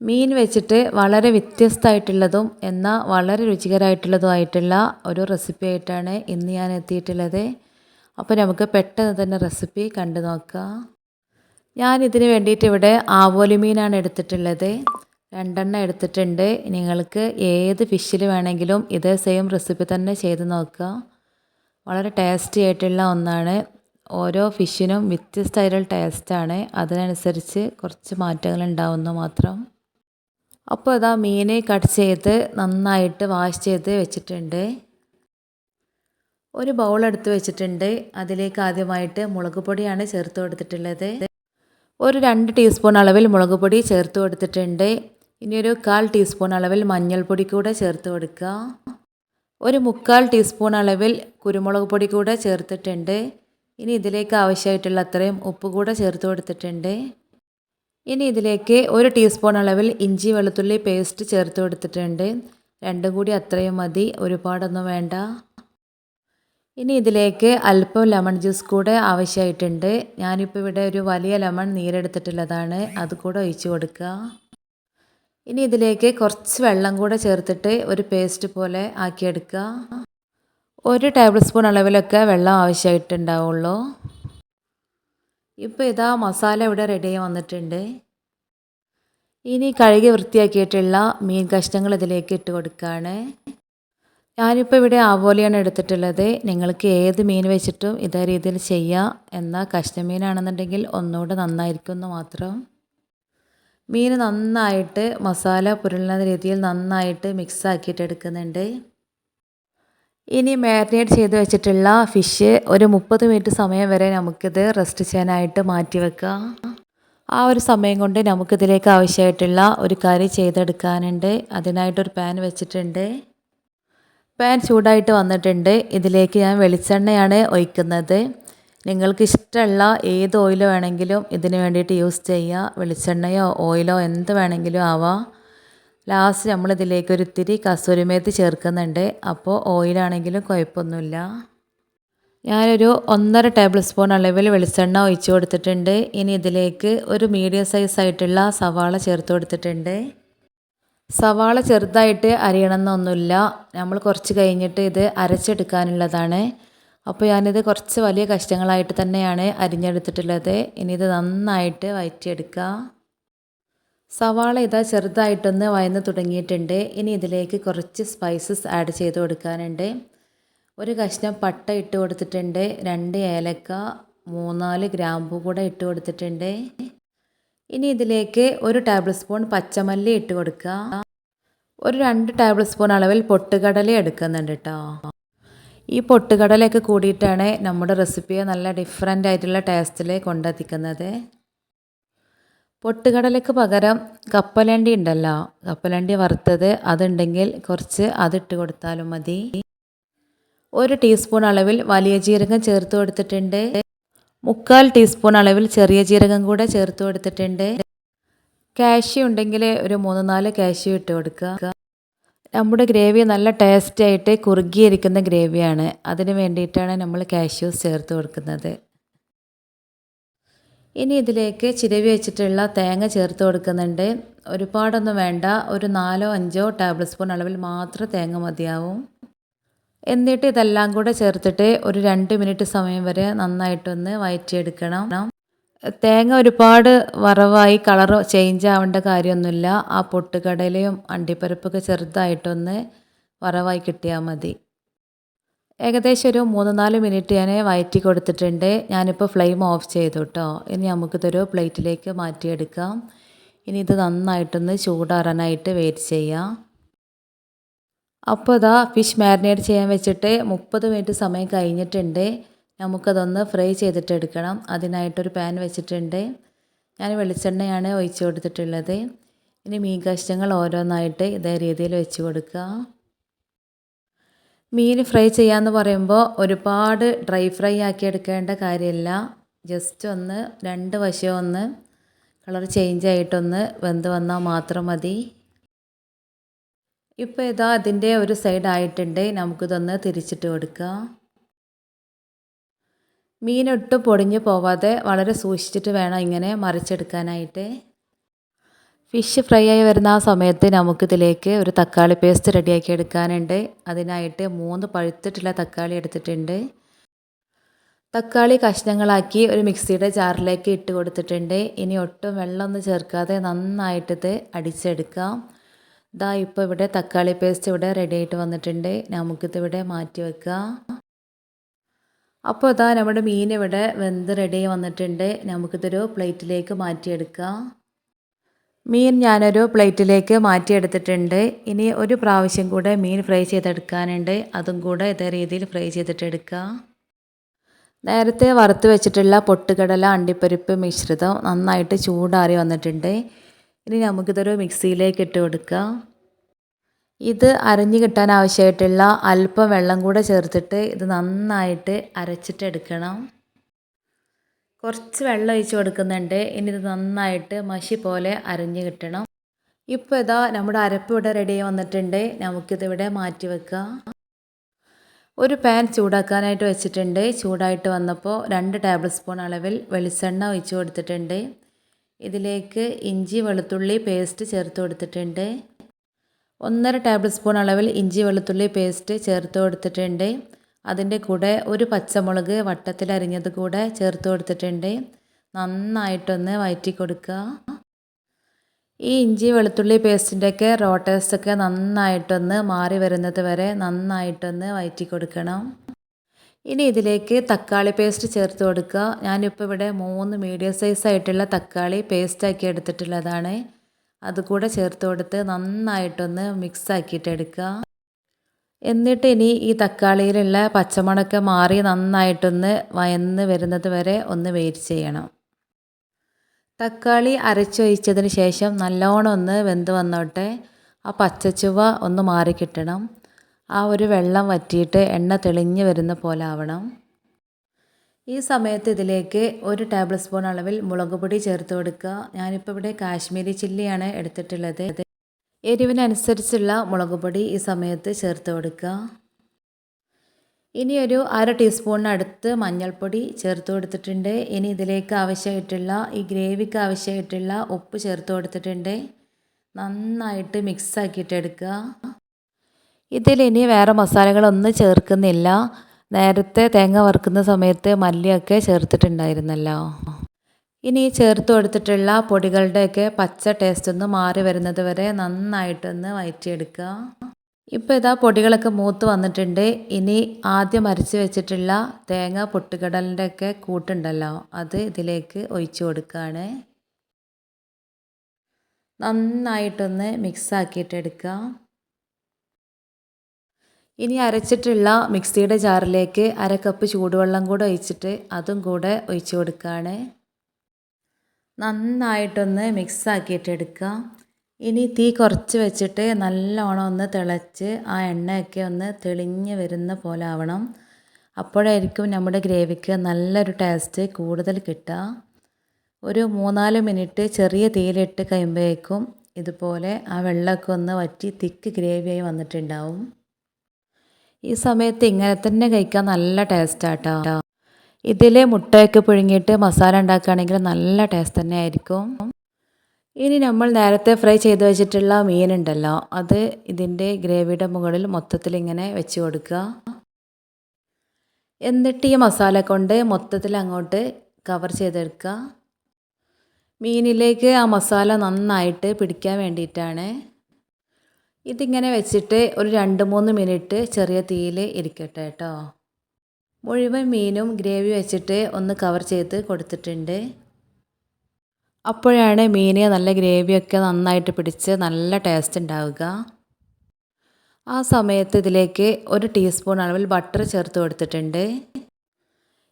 മീൻ വെച്ചിട്ട് വളരെ വ്യത്യസ്തമായിട്ടുള്ളതും എന്നാൽ വളരെ രുചികരമായിട്ടുള്ളതുമായിട്ടുള്ള ഒരു റെസിപ്പി ആയിട്ടാണ് ഇന്ന് ഞാൻ എത്തിയിട്ടുള്ളത്. അപ്പോൾ നമുക്ക് പെട്ടെന്ന് തന്നെ റെസിപ്പി കണ്ടു നോക്കാം. ഞാനിതിന് വേണ്ടിയിട്ട് ഇവിടെ ആവോലി മീനാണ് എടുത്തിട്ടുള്ളത്. 2 എണ്ണം എടുത്തിട്ടുണ്ട്. നിങ്ങൾക്ക് ഏത് ഫിഷിൽ വേണമെങ്കിലും ഇതേ സെയിം റെസിപ്പി തന്നെ ചെയ്ത് നോക്കുക. വളരെ ടേസ്റ്റി ആയിട്ടുള്ള ഒന്നാണ്. ഓരോ ഫിഷിനും വ്യത്യസ്തമായിട്ടുള്ള ടേസ്റ്റാണ്. അതിനനുസരിച്ച് കുറച്ച് മാറ്റങ്ങൾ ഉണ്ടാവുന്നു മാത്രം. അപ്പോൾ ഇതാ മീൻ കട്ട് ചെയ്ത് നന്നായിട്ട് വാഷ് ചെയ്ത് വെച്ചിട്ടുണ്ട്. ഒരു ബൗൾ എടുത്ത് വെച്ചിട്ടുണ്ട്. അതിലേക്ക് ആദ്യമായിട്ട് മുളക് പൊടിയാണ് ചേർത്ത് കൊടുത്തിട്ടുള്ളത്. ഒരു 2 ടീസ്പൂൺ അളവിൽ മുളക് പൊടി ചേർത്ത് കൊടുത്തിട്ടുണ്ട്. ഇനി ഒരു 1/4 ടീസ്പൂൺ അളവിൽ മഞ്ഞൾപ്പൊടി കൂടെ ചേർത്ത് കൊടുക്കുക. ഒരു 3/4 ടീസ്പൂൺ അളവിൽ കുരുമുളക് പൊടി കൂടെ ചേർത്തിട്ടുണ്ട്. ഇനി ഇതിലേക്ക് ആവശ്യമായിട്ടുള്ള അത്രയും ഉപ്പ് കൂടെ ചേർത്ത് കൊടുത്തിട്ടുണ്ട്. ഇനി ഇതിലേക്ക് 1 ടീസ്പൂൺ അളവിൽ ഇഞ്ചി വെളുത്തുള്ളി പേസ്റ്റ് ചേർത്ത് കൊടുത്തിട്ടുണ്ട്. രണ്ടും കൂടി അത്രയും മതി, ഒരുപാടൊന്നും വേണ്ട. ഇനി ഇതിലേക്ക് അല്പം ലെമൺ ജ്യൂസ് കൂടെ ആവശ്യമായിട്ടുണ്ട്. ഞാനിപ്പോൾ ഇവിടെ ഒരു വലിയ ലെമൺ നീരെടുത്തിട്ടുള്ളതാണ്, അത് കൂടെ ഒഴിച്ച് കൊടുക്കുക. ഇനി ഇതിലേക്ക് കുറച്ച് വെള്ളം കൂടെ ചേർത്തിട്ട് ഒരു പേസ്റ്റ് പോലെ ആക്കിയെടുക്കുക. 1 ടേബിൾ സ്പൂൺ അളവിലൊക്കെ വെള്ളം ആവശ്യമായിട്ടുണ്ടാവുള്ളൂ. ഇപ്പോൾ ഇതാ മസാല ഇവിടെ റെഡിയായി വന്നിട്ടുണ്ട്. ഇനി കഴുകി വൃത്തിയാക്കിയിട്ടുള്ള മീൻ കഷ്ണങ്ങൾ ഇതിലേക്ക് ഇട്ട് കൊടുക്കുകയാണ്. ഞാനിപ്പോൾ ഇവിടെ ആവോലിയാണ് എടുത്തിട്ടുള്ളത്. നിങ്ങൾക്ക് ഏത് മീൻ വെച്ചിട്ടും ഇതേ രീതിയിൽ ചെയ്യാം. എന്നാൽ കഷ്ണമീനാണെന്നുണ്ടെങ്കിൽ ഒന്നുകൂടെ നന്നായിരിക്കും എന്ന് മാത്രം. മീൻ നന്നായിട്ട് മസാല പുരളുന്ന രീതിയിൽ നന്നായിട്ട് മിക്സ് ആക്കിയിട്ട് എടുക്കുന്നുണ്ട്. ഇനി മാരിനേറ്റ് ചെയ്ത് വെച്ചിട്ടുള്ള ഫിഷ് ഒരു 30 മിനിറ്റ് സമയം വരെ നമുക്കിത് റെസ്റ്റ് ചെയ്യാനായിട്ട് മാറ്റി വെക്കാം. ആ ഒരു സമയം കൊണ്ട് നമുക്കിതിലേക്ക് ആവശ്യമായിട്ടുള്ള ഒരു കറി ചെയ്തെടുക്കാനുണ്ട്. അതിനായിട്ടൊരു പാൻ വെച്ചിട്ടുണ്ട്. പാൻ ചൂടായിട്ട് വന്നിട്ടുണ്ട്. ഇതിലേക്ക് ഞാൻ വെളിച്ചെണ്ണയാണ് ഒഴിക്കുന്നത്. നിങ്ങൾക്ക് ഇഷ്ടമുള്ള ഏത് ഓയിൽ വേണമെങ്കിലും ഇതിന് വേണ്ടിയിട്ട് യൂസ് ചെയ്യുക. വെളിച്ചെണ്ണയോ ഓയിലോ എന്ത് വേണമെങ്കിലും ആവാം. ലാസ്റ്റ് നമ്മളിതിലേക്ക് ഒരു ഇത്തിരി കസൂരിമേത്തി ചേർക്കുന്നുണ്ട്. അപ്പോൾ ഓയിലാണെങ്കിലും കുഴപ്പമൊന്നുമില്ല. ഞാനൊരു 1.5 ടേബിൾ സ്പൂൺ അളവിൽ വെളിച്ചെണ്ണ ഒഴിച്ച് കൊടുത്തിട്ടുണ്ട്. ഇനി ഇതിലേക്ക് ഒരു മീഡിയം സൈസ് ആയിട്ടുള്ള സവാള ചേർത്ത് കൊടുത്തിട്ടുണ്ട്. സവാള ചെറുതായിട്ട് അരിയണമെന്നൊന്നുമില്ല. നമ്മൾ കുറച്ച് കഴിഞ്ഞിട്ട് ഇത് അരച്ചെടുക്കാനുള്ളതാണ്. അപ്പോൾ ഞാനിത് കുറച്ച് വലിയ കഷ്ണങ്ങളായിട്ട് തന്നെയാണ് അരിഞ്ഞെടുത്തിട്ടുള്ളത്. ഇനി ഇത് നന്നായിട്ട് വഴറ്റിയെടുക്കുക. സവാള ഇതാ ചെറുതായിട്ടൊന്ന് വഴന്ന് തുടങ്ങിയിട്ടുണ്ട്. ഇനി ഇതിലേക്ക് കുറച്ച് സ്പൈസസ് ആഡ് ചെയ്ത് കൊടുക്കാനുണ്ട്. ഒരു കഷ്ണം പട്ട ഇട്ട് കൊടുത്തിട്ടുണ്ട്. 2 ഏലക്ക, 3-4 ഗ്രാമ്പൂ കൂടെ ഇട്ട് കൊടുത്തിട്ടുണ്ട്. ഇനി ഇതിലേക്ക് 1 ടേബിൾ സ്പൂൺ പച്ചമല്ലി ഇട്ട് കൊടുക്കുക. ഒരു 2 ടേബിൾ സ്പൂൺ അളവിൽ പൊട്ടുകടല എടുക്കുന്നുണ്ട് കേട്ടോ. ഈ പൊട്ടുകടലയൊക്കെ കൂടിയിട്ടാണ് നമ്മുടെ റെസിപ്പിയെ നല്ല ഡിഫറൻ്റ് ആയിട്ടുള്ള ടേസ്റ്റിൽ കൊണ്ടെത്തിക്കുന്നത്. പൊട്ടുകടലയ്ക്ക് പകരം കപ്പലണ്ടി ഉണ്ടല്ലോ, കപ്പലണ്ടി വറുത്തത്, അതുണ്ടെങ്കിൽ കുറച്ച് അതിട്ട് കൊടുത്താലും മതി. 1 ടീസ്പൂൺ അളവിൽ വലിയ ജീരകം ചേർത്ത് കൊടുത്തിട്ടുണ്ട്. 3/4 ടീസ്പൂൺ അളവിൽ ചെറിയ ജീരകം കൂടെ ചേർത്ത് കൊടുത്തിട്ടുണ്ട്. കാഷ്യൂ ഉണ്ടെങ്കിൽ ഒരു 3-4 കാഷ്യൂ ഇട്ട് കൊടുക്കുക. നമ്മുടെ ഗ്രേവി നല്ല ടേസ്റ്റ് ആയിട്ട് കുറുകിയിരിക്കുന്ന ഗ്രേവിയാണ്. അതിന് വേണ്ടിയിട്ടാണ് നമ്മൾ കാഷ്യൂസ് ചേർത്ത് കൊടുക്കുന്നത്. ഇനി ഇതിലേക്ക് ചിരവി വെച്ചിട്ടുള്ള തേങ്ങ ചേർത്ത് കൊടുക്കുന്നുണ്ട്. ഒരുപാടൊന്നും വേണ്ട, ഒരു 4-5 ടേബിൾ സ്പൂൺ അളവിൽ മാത്രം തേങ്ങ മതിയാവും. എന്നിട്ട് ഇതെല്ലാം കൂടെ ചേർത്തിട്ട് ഒരു 2 മിനിറ്റ് സമയം വരെ നന്നായിട്ടൊന്ന് വഴറ്റിയെടുക്കണം. തേങ്ങ ഒരുപാട് വറവായി കളർ ചേഞ്ച് ആവേണ്ട കാര്യമൊന്നുമില്ല. ആ പൊട്ടുകടലയും അണ്ടിപ്പരിപ്പൊക്കെ ചെറുതായിട്ടൊന്ന് വറവായി കിട്ടിയാൽ മതി. ഏകദേശം ഒരു 3-4 മിനിറ്റ് ഞാൻ വഴറ്റി കൊടുത്തിട്ടുണ്ട്. ഞാനിപ്പോൾ ഫ്ലെയിം ഓഫ് ചെയ്തു കേട്ടോ. ഇനി നമുക്കിതൊരു പ്ലേറ്റിലേക്ക് മാറ്റിയെടുക്കാം. ഇനി ഇത് നന്നായിട്ടൊന്ന് ചൂടാറാനായിട്ട് വെയിറ്റ് ചെയ്യാം. അപ്പോൾ ഇതാ ഫിഷ് മാരിനേറ്റ് ചെയ്യാൻ വെച്ചിട്ട് 30 മിനിറ്റ് സമയം കഴിഞ്ഞിട്ടുണ്ട്. നമുക്കതൊന്ന് ഫ്രൈ ചെയ്തിട്ടെടുക്കണം. അതിനായിട്ടൊരു പാൻ വെച്ചിട്ടുണ്ട്. ഞാൻ വെളിച്ചെണ്ണയാണ് ഒഴിച്ച് കൊടുത്തിട്ടുള്ളത്. ഇനി മീൻ കഷ്ണങ്ങൾ ഓരോന്നായിട്ട് ഇതേ രീതിയിൽ വെച്ച് കൊടുക്കുക. മീൻ ഫ്രൈ ചെയ്യാമെന്ന് പറയുമ്പോൾ ഒരുപാട് ഡ്രൈ ഫ്രൈ ആക്കി എടുക്കേണ്ട കാര്യമില്ല. ജസ്റ്റ് ഒന്ന് 2 വശവും ഒന്ന് കളർ ചേഞ്ച് ആയിട്ടൊന്ന് വെന്ത് വന്നാൽ മാത്രം മതി. ഇപ്പോൾ ഇതാ അതിൻ്റെ ഒരു സൈഡ് ആയിട്ടുണ്ട്. നമുക്കിതൊന്ന് തിരിച്ചിട്ട് കൊടുക്കാം. മീനൊട്ടും പൊടിഞ്ഞു പോവാതെ വളരെ സൂക്ഷിച്ചിട്ട് വേണം ഇങ്ങനെ മറിച്ചെടുക്കാനായിട്ട്. ഫിഷ് ഫ്രൈ ആയി വരുന്ന ആ സമയത്ത് നമുക്കിതിലേക്ക് ഒരു തക്കാളി പേസ്റ്റ് റെഡിയാക്കി എടുക്കാനുണ്ട്. അതിനായിട്ട് 3 പഴുത്തിട്ടുള്ള തക്കാളി എടുത്തിട്ടുണ്ട്. തക്കാളി കഷ്ണങ്ങളാക്കി ഒരു മിക്സിയുടെ ജാറിലേക്ക് ഇട്ട് കൊടുത്തിട്ടുണ്ട്. ഇനി ഒട്ടും വെള്ളമൊന്നും ചേർക്കാതെ നന്നായിട്ടിത് അടിച്ചെടുക്കാം. ദാ ഇപ്പോൾ ഇവിടെ തക്കാളി പേസ്റ്റ് ഇവിടെ റെഡി ആയിട്ട് വന്നിട്ടുണ്ട്. നമുക്കിതിവിടെ മാറ്റി വെക്കാം. അപ്പോൾ ഇതാ നമ്മുടെ മീൻ ഇവിടെ വെന്ത് റെഡി ആയി വന്നിട്ടുണ്ട്. നമുക്കിതൊരു പ്ലേറ്റിലേക്ക് മാറ്റിയെടുക്കാം. മീൻ ഞാനൊരു പ്ലേറ്റിലേക്ക് മാറ്റിയെടുത്തിട്ടുണ്ട്. ഇനി ഒരു പ്രാവശ്യം കൂടെ മീൻ ഫ്രൈ ചെയ്തെടുക്കാനുണ്ട്. അതും കൂടെ ഇതേ രീതിയിൽ ഫ്രൈ ചെയ്തിട്ടെടുക്കാം. നേരത്തെ വറുത്ത് വെച്ചിട്ടുള്ള പൊട്ടുകടല അണ്ടിപ്പരിപ്പ് മിശ്രിതം നന്നായിട്ട് ചൂടാറി വന്നിട്ടുണ്ട്. ഇനി നമുക്കിതൊരു മിക്സിയിലേക്ക് ഇട്ട് കൊടുക്കാം. ഇത് അരഞ്ഞു കിട്ടാൻ ആവശ്യമായിട്ടുള്ള അല്പം വെള്ളം കൂടെ ചേർത്തിട്ട് ഇത് നന്നായിട്ട് അരച്ചിട്ടെടുക്കണം. കുറച്ച് വെള്ളം ഒഴിച്ച് കൊടുക്കുന്നുണ്ട്. ഇനി ഇത് നന്നായിട്ട് മഷി പോലെ അരഞ്ഞു കിട്ടണം. ഇപ്പോൾ ഇതാ നമ്മുടെ അരപ്പ് ഇവിടെ റെഡി ആയി വന്നിട്ടുണ്ട്. നമുക്കിതിവിടെ മാറ്റി വെക്കാം. ഒരു പാൻ ചൂടാക്കാനായിട്ട് വെച്ചിട്ടുണ്ട്. ചൂടായിട്ട് വന്നപ്പോൾ 2 ടേബിൾ സ്പൂൺ അളവിൽ വെളിച്ചെണ്ണ ഒഴിച്ച് കൊടുത്തിട്ടുണ്ട്. ഇതിലേക്ക് ഇഞ്ചി വെളുത്തുള്ളി പേസ്റ്റ് ചേർത്ത് കൊടുത്തിട്ടുണ്ട്. 1.5 ടേബിൾ സ്പൂൺ അളവിൽ ഇഞ്ചി വെളുത്തുള്ളി പേസ്റ്റ് ചേർത്ത് കൊടുത്തിട്ടുണ്ട്. അതിൻ്റെ കൂടെ ഒരു പച്ചമുളക് വട്ടത്തിൽ അരിഞ്ഞത് കൂടെ ചേർത്ത് കൊടുത്തിട്ടുണ്ട്. നന്നായിട്ടൊന്ന് വഴറ്റി കൊടുക്കുക. ഈ ഇഞ്ചി വെളുത്തുള്ളി പേസ്റ്റിൻ്റെയൊക്കെ റോ ടേസ്റ്റൊക്കെ നന്നായിട്ടൊന്ന് മാറി വരുന്നത് വരെ നന്നായിട്ടൊന്ന് വഴറ്റി കൊടുക്കണം. ഇനി ഇതിലേക്ക് തക്കാളി പേസ്റ്റ് ചേർത്ത് കൊടുക്കുക. ഞാനിപ്പോൾ ഇവിടെ 3 മീഡിയം സൈസ് ആയിട്ടുള്ള തക്കാളി പേസ്റ്റാക്കി എടുത്തിട്ടുള്ളതാണ്. അതുകൂടെ ചേർത്ത് കൊടുത്ത് നന്നായിട്ടൊന്ന് മിക്സ് ആക്കിയിട്ടെടുക്കുക. എന്നിട്ട് ഇനി ഈ തക്കാളിയിലുള്ള പച്ചമണമൊക്കെ മാറി നന്നായിട്ടൊന്ന് വയന്ന് വരുന്നത് വരെ ഒന്ന് വെയിറ്റ് ചെയ്യണം. തക്കാളി അരച്ചൊഴിച്ചതിന് ശേഷം നല്ലോണം ഒന്ന് വെന്ത് വന്നോട്ടെ. ആ പച്ചച്ചുവ ഒന്ന് മാറിക്കിട്ടണം. ആ ഒരു വെള്ളം വറ്റിയിട്ട് എണ്ണ തെളിഞ്ഞ് വരുന്ന പോലെ ആവണം. ഈ സമയത്ത് ഇതിലേക്ക് 1 ടേബിൾ സ്പൂൺ അളവിൽ മുളക് പൊടി ചേർത്ത് കൊടുക്കുക. ഞാനിപ്പോൾ ഇവിടെ കാശ്മീരി ചില്ലിയാണ് എടുത്തിട്ടുള്ളത്. എരിവിനനുസരിച്ചുള്ള മുളക് പൊടി ഈ സമയത്ത് ചേർത്ത് കൊടുക്കുക. ഇനി ഒരു 1/2 ടീസ്പൂണിനടുത്ത് മഞ്ഞൾപ്പൊടി ചേർത്ത് കൊടുത്തിട്ടുണ്ട്. ഇനി ഇതിലേക്ക് ആവശ്യമായിട്ടുള്ള ഈ ഗ്രേവിക്ക് ആവശ്യമായിട്ടുള്ള ഉപ്പ് ചേർത്ത് കൊടുത്തിട്ടുണ്ട്. നന്നായിട്ട് മിക്സ് ആക്കിയിട്ടെടുക്കുക. ഇതിലിനി വേറെ മസാലകളൊന്നും ചേർക്കുന്നില്ല. നേരത്തെ തേങ്ങ വറുക്കുന്ന സമയത്ത് മല്ലിയൊക്കെ ചേർത്തിട്ടുണ്ടായിരുന്നല്ലോ. ഇനി ചേർത്ത് കൊടുത്തിട്ടുള്ള പൊടികളുടെയൊക്കെ പച്ച ടേസ്റ്റ് ഒന്ന് മാറി വരുന്നത് വരെ നന്നായിട്ടൊന്ന് വഴറ്റിയെടുക്കുക. ഇപ്പോൾ ഇതാ പൊടികളൊക്കെ മൂത്ത് വന്നിട്ടുണ്ട്. ഇനി ആദ്യം അരച്ച് വെച്ചിട്ടുള്ള തേങ്ങ പൊട്ടുകടലിൻ്റെയൊക്കെ കൂട്ടുണ്ടല്ലോ, അത് ഇതിലേക്ക് ഒഴിച്ചു കൊടുക്കുകയാണ്. നന്നായിട്ടൊന്ന് മിക്സ് ആക്കിയിട്ടെടുക്കുക. ഇനി അരച്ചിട്ടുള്ള മിക്സിയുടെ ജാറിലേക്ക് 1/2 കപ്പ് ചൂടുവെള്ളം കൂടെ ഒഴിച്ചിട്ട് അതും കൂടെ ഒഴിച്ചു കൊടുക്കുകയാണ്. നന്നായിട്ടൊന്ന് മിക്സ് ആക്കിയിട്ടെടുക്കുക. ഇനി തീ കുറച്ച് വെച്ചിട്ട് നല്ലോണം ഒന്ന് തിളച്ച് ആ എണ്ണയൊക്കെ ഒന്ന് തെളിഞ്ഞ് വരുന്ന പോലെ ആവണം. അപ്പോഴായിരിക്കും നമ്മുടെ ഗ്രേവിക്ക് നല്ലൊരു ടേസ്റ്റ് കൂടുതൽ കിട്ടുക. ഒരു 3-4 മിനിറ്റ് ചെറിയ തീയിലിട്ട് കഴിയുമ്പോഴേക്കും ഇതുപോലെ ആ വെള്ളമൊക്കെ ഒന്ന് വറ്റി തിക്ക് ഗ്രേവിയായി വന്നിട്ടുണ്ടാവും. ഈ സമയത്ത് ഇങ്ങനെ തന്നെ കഴിക്കാൻ നല്ല ടേസ്റ്റാട്ടോ. ഇതിൽ മുട്ടയൊക്കെ പുഴുങ്ങിയിട്ട് മസാല ഉണ്ടാക്കുകയാണെങ്കിൽ നല്ല ടേസ്റ്റ് തന്നെ ആയിരിക്കും. ഇനി നമ്മൾ നേരത്തെ ഫ്രൈ ചെയ്ത് വെച്ചിട്ടുള്ള മീനുണ്ടല്ലോ, അത് ഇതിൻ്റെ ഗ്രേവിയുടെ മുകളിൽ മൊത്തത്തിൽ ഇങ്ങനെ വെച്ച് കൊടുക്കുക. എന്നിട്ട് ഈ മസാല കൊണ്ട് മൊത്തത്തിൽ അങ്ങോട്ട് കവർ ചെയ്തെടുക്കുക. മീനിലേക്ക് ആ മസാല നന്നായിട്ട് പിടിക്കാൻ വേണ്ടിയിട്ടാണ്. ഇതിങ്ങനെ വെച്ചിട്ട് ഒരു 2-3 മിനിറ്റ് ചെറിയ തീയിൽ ഇരിക്കട്ടെ കേട്ടോ. മുഴുവൻ മീനും ഗ്രേവി വെച്ചിട്ട് ഒന്ന് കവർ ചെയ്ത് കൊടുത്തിട്ടുണ്ട്. അപ്പോഴാണ് മീന് നല്ല ഗ്രേവിയൊക്കെ നന്നായിട്ട് പിടിച്ച് നല്ല ടേസ്റ്റ് ഉണ്ടാവുക. ആ സമയത്ത് ഇതിലേക്ക് 1 ടീസ്പൂൺ അളവിൽ ബട്ടർ ചേർത്ത് കൊടുത്തിട്ടുണ്ട്.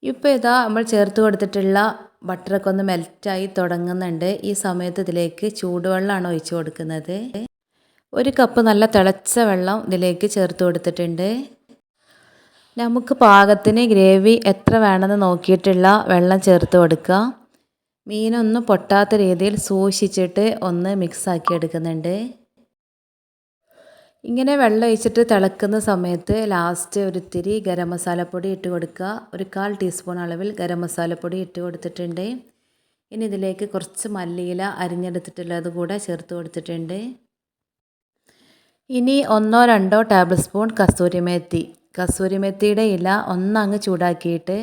ഇപ്പോൾ ഇതാ നമ്മൾ ചേർത്ത് കൊടുത്തിട്ടുള്ള ബട്ടറൊക്കെ ഒന്ന് മെൽറ്റായി തുടങ്ങുന്നുണ്ട്. ഈ സമയത്ത് ഇതിലേക്ക് ചൂടുവെള്ളമാണ് ഒഴിച്ച് കൊടുക്കുന്നത്. 1 കപ്പ് നല്ല തിളച്ച വെള്ളം ഇതിലേക്ക് ചേർത്ത് കൊടുത്തിട്ടുണ്ട്. നമുക്ക് പാകത്തിന് ഗ്രേവി എത്ര വേണമെന്ന് നോക്കിയിട്ടുള്ള വെള്ളം ചേർത്ത് കൊടുക്കുക. മീനൊന്നും പൊട്ടാത്ത രീതിയിൽ സൂക്ഷിച്ചിട്ട് ഒന്ന് മിക്സാക്കി എടുക്കുന്നുണ്ട്. ഇങ്ങനെ വെള്ളം ഒഴിച്ചിട്ട് തിളക്കുന്ന സമയത്ത് ലാസ്റ്റ് ഒരിത്തിരി ഗരം മസാലപ്പൊടി ഇട്ട് കൊടുക്കുക. 1/4 ടീസ്പൂൺ അളവിൽ ഗരം മസാലപ്പൊടി ഇട്ട് കൊടുത്തിട്ടുണ്ട്. ഇനി ഇതിലേക്ക് കുറച്ച് മല്ലിയില അരിഞ്ഞെടുത്തിട്ടുള്ളത് കൂടെ ചേർത്ത് കൊടുത്തിട്ടുണ്ട്. ഇനി 1-2 ടേബിൾ സ്പൂൺ കസൂരി മേത്തിയുടെ ഇല ഒന്നങ്ങ് ചൂടാക്കിയിട്ട്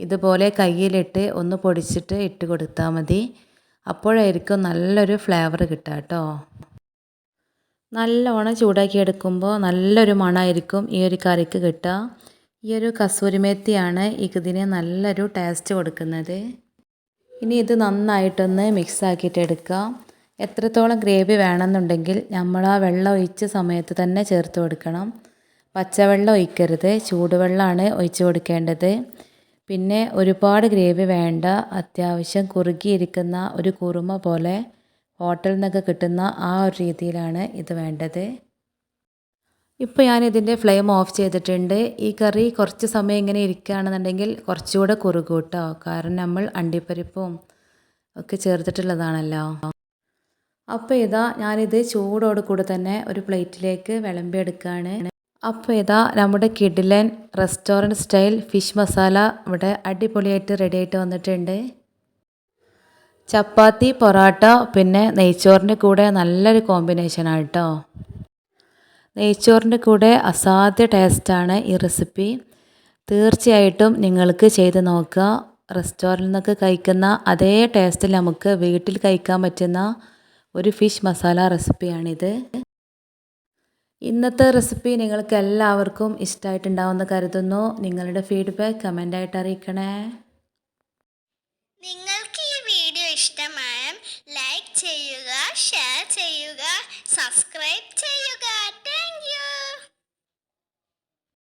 ഇതുപോലെ കയ്യിലിട്ട് ഒന്ന് പൊടിച്ചിട്ട് ഇട്ട് കൊടുത്താൽ മതി. അപ്പോഴായിരിക്കും നല്ലൊരു ഫ്ലേവർ കിട്ടുക കേട്ടോ. നല്ലോണം ചൂടാക്കി എടുക്കുമ്പോൾ നല്ലൊരു മണമായിരിക്കും ഈ ഒരു കറിക്ക് കിട്ടുക. ഈ ഒരു കസൂരി മേത്തിയാണ് ഇതിന് നല്ലൊരു ടേസ്റ്റ് കൊടുക്കുന്നത്. ഇനി ഇത് നന്നായിട്ടൊന്ന് മിക്സ് ആക്കിയിട്ട് എടുക്കാം. എത്രത്തോളം ഗ്രേവി വേണമെന്നുണ്ടെങ്കിൽ നമ്മൾ ആ വെള്ളം ഒഴിച്ച സമയത്ത് തന്നെ ചേർത്ത് കൊടുക്കണം. പച്ചവെള്ളം ഒഴിക്കരുത്, ചൂടുവെള്ളമാണ് ഒഴിച്ച് കൊടുക്കേണ്ടത്. പിന്നെ ഒരുപാട് ഗ്രേവി വേണ്ട, അത്യാവശ്യം കുറുകിയിരിക്കുന്ന ഒരു കുറുമ പോലെ ഹോട്ടലിൽ നിന്നൊക്കെ കിട്ടുന്ന ആ ഒരു രീതിയിലാണ് ഇത് വേണ്ടത്. ഇപ്പോൾ ഞാനിതിൻ്റെ ഫ്ലെയിം ഓഫ് ചെയ്തിട്ടുണ്ട്. ഈ കറി കുറച്ച് സമയം ഇങ്ങനെ ഇരിക്കുകയാണെന്നുണ്ടെങ്കിൽ കുറച്ചുകൂടെ കുറുകും കേട്ടോ. കാരണം നമ്മൾ അണ്ടിപ്പരിപ്പും ഒക്കെ ചേർത്തിട്ടുള്ളതാണല്ലോ. അപ്പോൾ ഇതാ ഞാനിത് ചൂടോട് കൂടെ തന്നെ ഒരു പ്ലേറ്റിലേക്ക് വിളമ്പിയെടുക്കുകയാണ്. അപ്പോൾ ഇതാ നമ്മുടെ കിഡിലൻ റെസ്റ്റോറൻറ്റ് സ്റ്റൈൽ ഫിഷ് മസാല ഇവിടെ അടിപൊളിയായിട്ട് റെഡി ആയിട്ട് വന്നിട്ടുണ്ട്. ചപ്പാത്തി, പൊറോട്ട പിന്നെ നെയ്ച്ചോറിൻ്റെ കൂടെ നല്ലൊരു കോമ്പിനേഷനാണ് കേട്ടോ. നെയ്ച്ചോറിൻ്റെ കൂടെ അസാധ്യ ടേസ്റ്റാണ് ഈ റെസിപ്പി. തീർച്ചയായിട്ടും നിങ്ങൾക്ക് ചെയ്ത് നോക്കുക. റെസ്റ്റോറൻറ്റിൽ നിന്നൊക്കെ കഴിക്കുന്ന അതേ ടേസ്റ്റിൽ നമുക്ക് വീട്ടിൽ കഴിക്കാൻ പറ്റുന്ന ഒരു ഫിഷ് മസാല റെസിപ്പിയാണിത്. ഇന്നത്തെ റെസിപ്പി നിങ്ങൾക്ക് എല്ലാവർക്കും ഇഷ്ടമായിട്ടുണ്ടാവുമെന്ന് കരുതുന്നു. നിങ്ങളുടെ ഫീഡ്ബാക്ക് കമൻ്റായിട്ട് അറിയിക്കണേ.